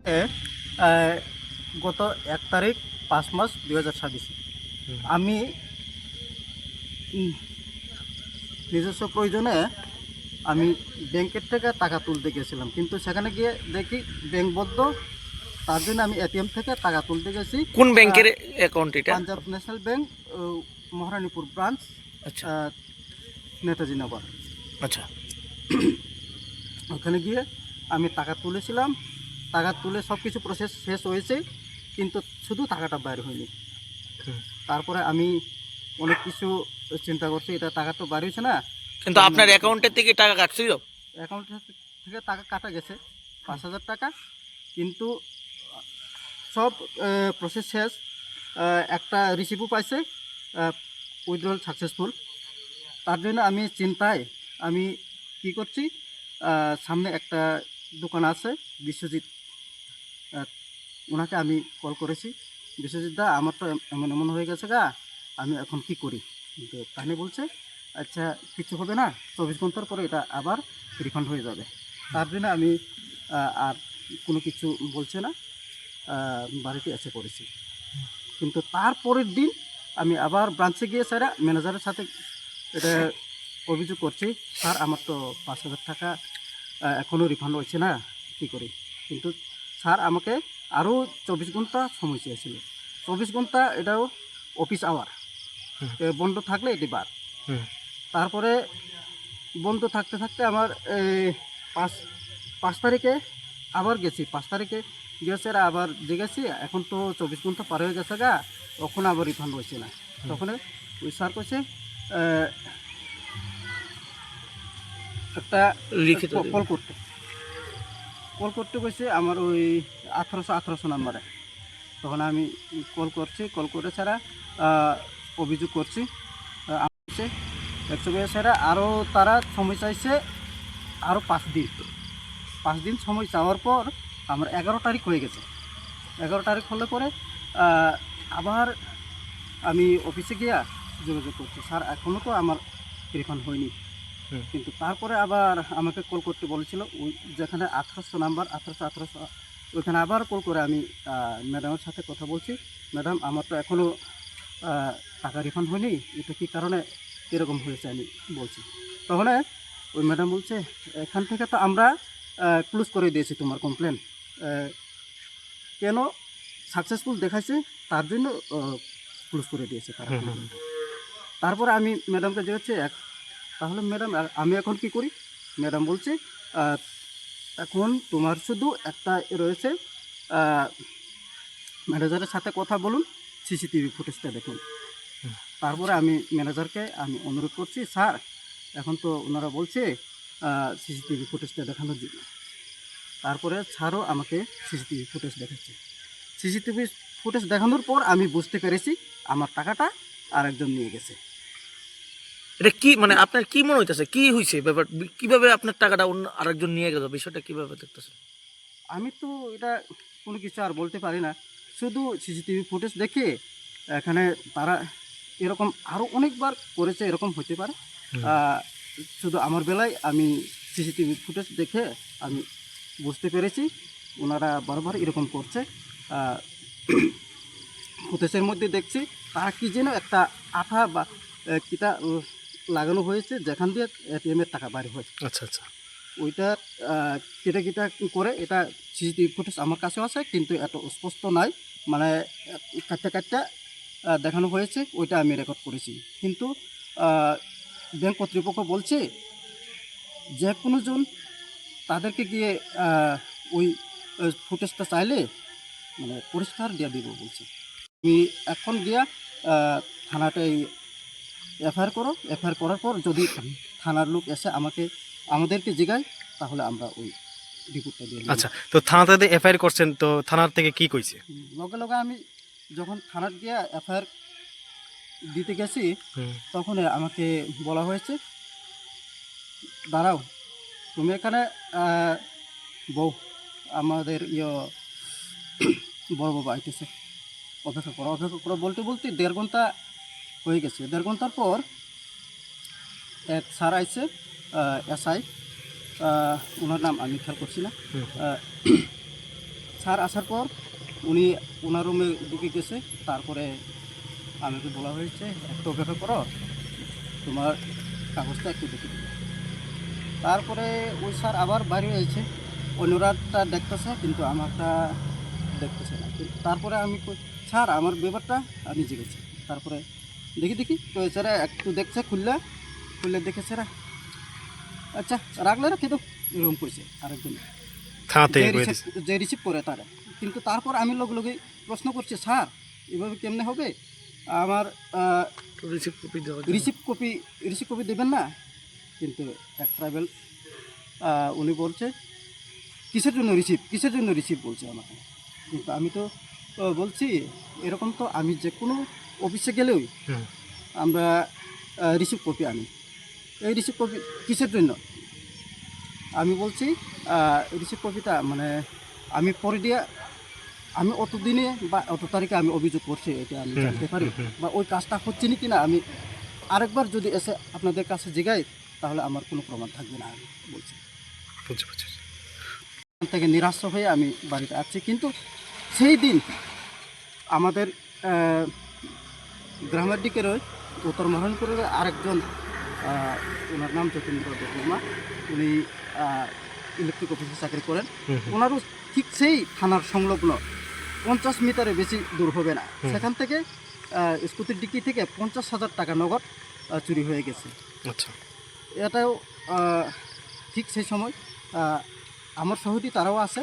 আহ, গত 1 তারিখ 5 মাস 2026 আমি উম, নিজস্ব প্রয়োজনে আমি ব্যাংকের থেকে টাকা তুলতে গেছিলাম, কিন্তু সেখানে গিয়ে দেখি ব্যাংক বন্ধ। তার জন্য আমি এটিএম থেকে টাকা তুলতে গেছি। কোন ব্যাংকের অ্যাকাউন্ট এটা? Punjab national bank, Maharanipur branch, আচ্ছা নেতাজি নগর। আচ্ছা। ওখানে গিয়ে আমি টাকা তুলেছিলাম। টাকা তুলে সব কিছু প্রসেস শেষ হয়েছে, কিন্তু শুধু টাকাটা বাইর হয়নি। হুম। তারপরে আমি অনেক কিছু চিন্তা করছি, এটা টাকা তো বাইর হয়েছে না। কিন্তু আপনার অ্যাকাউন্টের থেকে টাকা কাটছিল? অ্যাকাউন্ট থেকে টাকা কাটা গেছে 5,000 টাকা, কিন্তু সব প্রসেস শেষ। একটা রিসিভও পাইছে, উইথড্রল সাকসেসফুল। তার জন্য আমি চিন্তায় আমি কি করছি, সামনে একটা দোকান আছে বিশ্বজিৎ, ওনাকে আমি কল করেছি। বিশ্বজিৎ দা, আমার তো এমন এমন হয়ে গেছে গা, আমি এখন কি করি? কিন্তু তাহলে বলছে, আচ্ছা কিছু হবে না, 24 ঘন্টার পরে এটা আবার রিফান্ড হয়ে যাবে। তার জন্য আমি আর কোনো কিছু বলছে না, বাড়িতে এসে পড়েছি। কিন্তু তারপরের দিন আমি আবার ব্রাঞ্চে গিয়ে স্যার ম্যানেজারের সাথে এটা অভিযোগ করছি, স্যার আমার তো 5,000 টাকা এখনও রিফান্ড হচ্ছে না, কী করি? কিন্তু স্যার আমাকে আরও 24 ঘন্টা সময় চেয়েছিল। 24 ঘন্টা এটাও অফিস আওয়ার, বন্ধ থাকলে এটি বার। তারপরে বন্ধ থাকতে থাকতে আমার পাঁচ 5 তারিখে আবার গেছি। 5 তারিখে গিয়ে স্যার আবার জিজ্ঞাসি, এখন তো 24 ঘন্টা পার হয়ে গেছে গা, তখন আবার রিফান্ড হয়েছে না। তখন ওই স্যার কইছে একটা লিখিত কল করতে কইছে আমার ওই 1800 নাম্বারে। তখন আমি কল করে ছাড়া অভিযোগ করছি। আসছে 100 ছাড়া আরও তারা সময় চাইছে আরও 5 দিন সময় চাওয়ার পর আমার 11 তারিখ হয়ে গেছে। 11 তারিখ হলে পরে আবার আমি অফিসে গিয়া যোগাযোগ করছি, স্যার এখনও তো আমার রিফান্ড হয়নি। কিন্তু তারপরে আবার আমাকে কল করতে বলেছিল, ওই যেখানে 1800 নাম্বার 1800 ওইখানে আবার কল করে আমি ম্যাডামের সাথে কথা বলছি, ম্যাডাম আমার তো এখনও টাকা রিফান্ড হয়নি, এটা কী কারণে এরকম হয়েছে আমি বলছি। তখন ওই ম্যাডাম বলছে, এখান থেকে তো আমরা ক্লোজ করে দিয়েছি তোমার কমপ্লেন, কেন সাকসেসফুল দেখাইছে তার জন্য ক্লোজ করে দিয়েছে তারা। তারপরে আমি ম্যাডামকে জিজ্ঞাসি, তাহলে ম্যাডাম আমি এখন কি করি? ম্যাডাম বলছে, এখন তোমার শুধু একটা রয়েছে, ম্যানেজারের সাথে কথা বলুন, সিসিটিভি ফুটেজটা দেখুন। তারপরে আমি ম্যানেজারকে আমি অনুরোধ করছি, স্যার এখন তো ওনারা বলছে সিসিটিভি ফুটেজটা দেখানোর জন্য। তারপরে স্যারও আমাকে সিসিটিভি ফুটেজ দেখাচ্ছে। সিসিটিভি ফুটেজ দেখানোর পর আমি বুঝতে পেরেছি আমার টাকাটা আরেকজন নিয়ে গেছে। এটা কি মানে আপনার কি মনে হইতেছে, কি হয়েছে ব্যাপার? কিভাবে আপনার টাকাটা অন্য আরেকজন নিয়ে গেল, বিষয়টা কিভাবে দেখতেছেন? আমি তো এটা কোনো কিছু আর বলতে পারি না, শুধু সিসিটিভি ফুটেজ দেখে এখানে তারা এরকম আরও অনেকবার করেছে, এরকম হতে পারে। শুধু আমার বেলায় আমি সিসিটিভি ফুটেজ দেখে আমি বুঝতে পেরেছি ওনারা বারবার এরকম করছে। ফুটেজের মধ্যে দেখছি তারা কি যেন একটা আঠা বা কিটা লাগানো হয়েছে, যেখান দিয়ে এটিএমের টাকা বাইরে হয়। আচ্ছা আচ্ছা। ওইটা কেটে করে, এটা সিসিটিভি ফুটেজ আমার কাছেও আছে, কিন্তু এত স্পষ্ট নাই, মানে কাটতে দেখানো হয়েছে, ওইটা আমি রেকর্ড করেছি। কিন্তু ব্যাংক কর্তৃপক্ষ বলছে যে কোনো জন তাদেরকে গিয়ে ওই ফুটেজটা চাইলে মানে পরিষ্কার দিয়ে দিব বলছে। আমি এখন গিয়া থানাটাই এফআইআর করো, এফআইআর করার পর যদি থানার লোক এসে আমাদেরকে জিগায়, তাহলে আমরা ওই রিপোর্টটা দিয়ে দিই। আচ্ছা, তো থানাতে এফআইআর করছেন, তো থানার থেকে কি কইছে? লগে লগে আমি যখন থানার গিয়া এফআইআর দিতে গেছি, তখন আমাকে বলা হয়েছে, দাঁড়াও তুমি এখানে বউ আমাদের বড় বাবা আইতেছে, অপেক্ষা করো বলতে বলতে 1.5 ঘন্টা হয়ে গেছে। 1.5 ঘন্টার পর এক স্যার আইছে, এসআই, ওনার নাম আমি খেয়াল করছি না। স্যার আসার পর উনি ওনার রুমে ঢুকে গেছে। তারপরে আমাকে বলা হয়েছে একটু অপেক্ষা করো, তোমার কাগজটা একটু দেখে দিবে। তারপরে ওই স্যার আবার বাইরে হয়েছে, অন্যরাটা দেখতেছে কিন্তু আমারটা দেখতেছে না। তারপরে আমি স্যার আমার ব্যাপারটা আমি জিজ্ঞেছি। তারপরে দেখি তো স্যারা একটু দেখছে, খুললে দেখে স্যারা আচ্ছা রাখলে রাখে তো এরকম করছে আরেকজন থানা থেকে কয়ে দিছে। যে রিসিভ করে তারা। কিন্তু তারপর আমি লগে প্রশ্ন করছি, স্যার এভাবে কেমনে হবে, আমার রিসিভ কপি দেওয়া রিসিভ কপি দেবেন না? কিন্তু এক ট্রাইবেল উনি বলছে কিসের জন্য রিসিভ বলছে আমাকে। কিন্তু আমি তো বলছি এরকম তো আমি যে কোনো অফিসে গেলেও হুম। আমরা রিসিভ কপি আনি। এই রিসিভ কপি কিসের জন্য? আমি বলছি রিসিভ কপিটা মানে আমি পরে দিয়ে আমি অত দিনে বা অত তারিখে আমি অভিযোগ করছি এটা আমি জানতে পারি, বা ওই কাজটা হচ্ছে না কিনা আমি আরেকবার যদি এসে আপনাদের কাছে জিগাই তাহলে আমার কোনো প্রমাণ থাকবে না আমি বলছি। বুঝছি। এখান থেকে নিরাশ হয়ে আমি বাড়িতে আসছি। কিন্তু সেই দিন আমাদের গ্রামের দিকে রয়ে উত্তর মহানপুরের আরেকজন ওনার নাম যতীন্দ্র দেববর্মা, উনি ইলেকট্রিক অফিসে চাকরি করেন। ওনারও ঠিক সেই থানার সংলগ্ন 50 মিটারের বেশি দূর হবে না, সেখান থেকে স্কুটির ডিকি থেকে 50,000 টাকা নগদ চুরি হয়ে গেছে। আচ্ছা। এটাও ঠিক সেই সময় আমার সহযোগী তারাও আছে,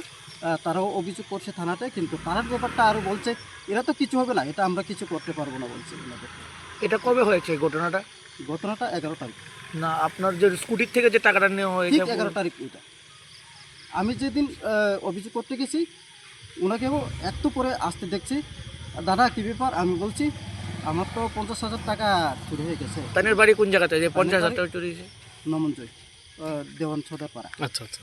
তারাও অভিযোগ করছে থানাতে। কিন্তু তারার ব্যাপারটা আরও বলছে এরা তো কিছু হবে না, এটা আমরা কিছু করতে পারবো না বলছে ওনাদের। এটা কবে হয়েছে এই ঘটনাটা? ঘটনাটা 11 তারিখ, না আপনার যে স্কুটির থেকে যে টাকাটা নেওয়া হয়েছে ঠিক 11 তারিখ ওইটা। আমি যেদিন অভিযোগ করতে গেছি ওনাকেও একটু পরে আসতে দেখছি, দাদা কী ব্যাপার? আমি বলছি আমার তো 50,000 টাকা চুরি হয়ে গেছে। তানের বাড়ি কোন জায়গাতে যে 50,000 টাকা চুরি হয়েছে? নমনজয় দেওয়ান ছদার পাড়া। আচ্ছা। আচ্ছা।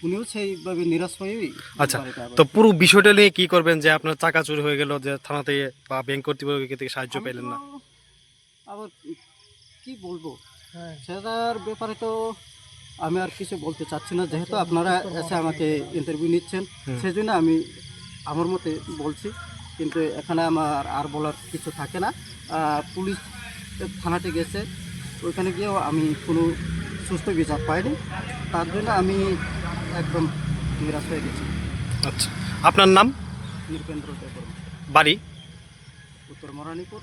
উনিও সেইভাবে নিরাশ হয়েই আচ্ছা, বাড়িতে আবার- তো পুরো বিষয়টা নিয়ে কি করবেন যে আপনার টাকা চুরি হয়ে গেল, যে থানা থেকে বা ব্যাংক কর্তৃপক্ষ থেকে সাহায্য আমি পেলেন না? তো আবার কি বলবো, হ্যাঁ। সেটার ব্যাপারে তো আমি আর কিছু বলতে চাচ্ছি না, যেহেতু আপনারা এসে আমাকে ইন্টারভিউ নিচ্ছেন সেই জন্য আমি আমার মতে বলছি। কিন্তু এখানে আমার আর বলার কিছু থাকে না। পুলিশ থানাতে গেছে, ওইখানে গিয়েও আমি কোনো সুস্থ বিচার পাইনি, তার জন্য আমি একদম নিরাশ হয়ে গেছি। আচ্ছা, আপনার নাম, নৃপেন্দ্র দেববর্মা, বাড়ি? উত্তর মরানিপুর।